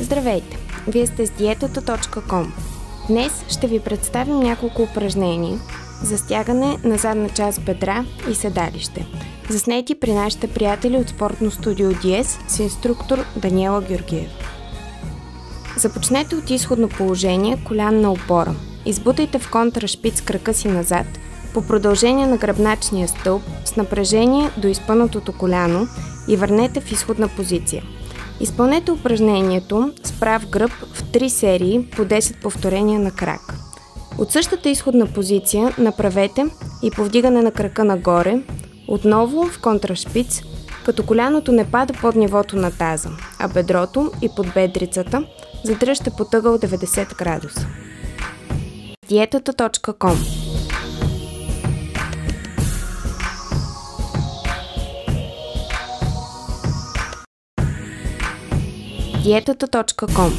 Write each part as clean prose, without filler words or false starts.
Здравейте! Вие сте с dietata.com. Днес ще ви представим няколко упражнения за стягане на задна част бедра и седалище, заснети при нашите приятели от спортно студио Диез с инструктор Даниела Георгиева. Започнете от изходно положение, колянна опора. Избутайте в контрашпиц крака си назад по продължение на гръбначния стълб с напрежение до изпънатото коляно и върнете в изходна позиция. Изпълнете упражнението с прав гръб в 3 серии по 10 повторения на крак. От същата изходна позиция направете и повдигане на крака нагоре, отново в контрашпиц, като коляното не пада под нивото на таза, а бедрото и подбедрицата задръжте под ъгъл 90 градуса. dietata.com. dietata.com.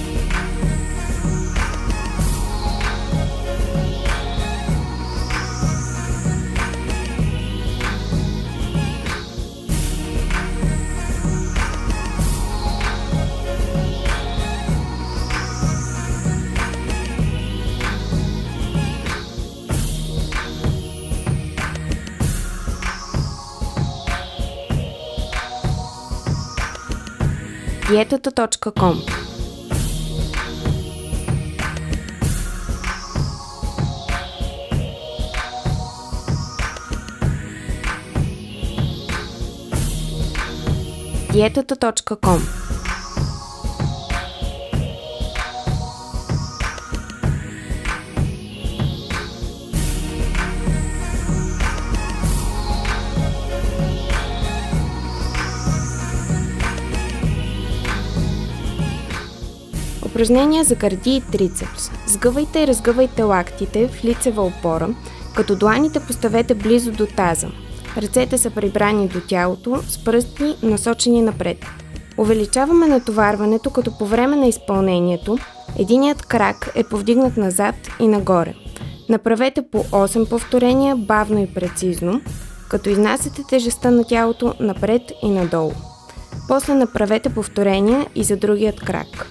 dietata.com. dietata.com. Упражнения за гърди и трицепс. Сгъвайте и разгъвайте лактите в лицева опора, като дланите поставете близо до таза. Ръцете са прибрани до тялото, с пръсти насочени напред. Увеличаваме натоварването, като по време на изпълнението единият крак е повдигнат назад и нагоре. Направете по 8 повторения бавно и прецизно, като изнасяте тежестта на тялото напред и надолу. После направете повторения и за другият крак.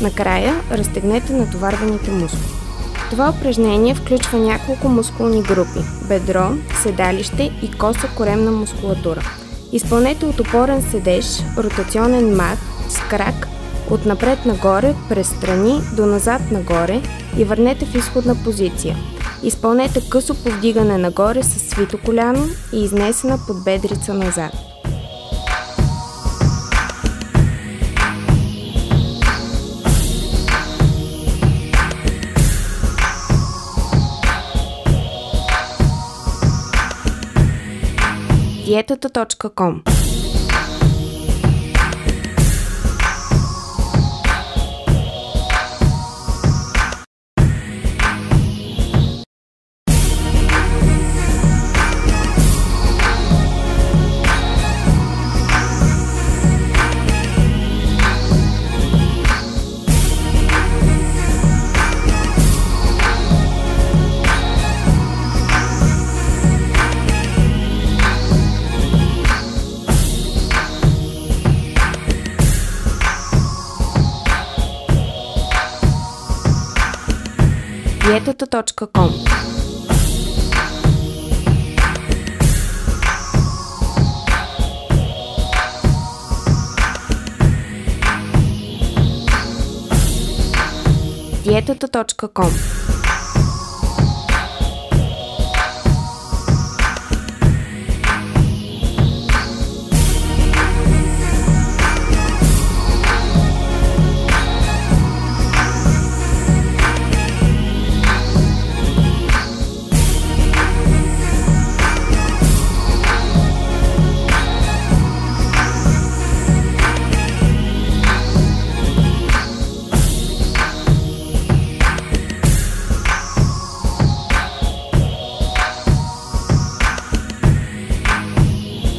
Накрая разтегнете натоварваните мускули. Това упражнение включва няколко мускулни групи – бедро, седалище и коса коремна мускулатура. Изпълнете от опорен седеж, ротационен мах с крак от напред нагоре, през страни до назад нагоре и върнете в изходна позиция. Изпълнете късо повдигане нагоре с свито коляно и изнесена подбедрица назад. dietata.com. dietata.com. dietata.com.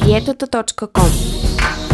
dietata.com.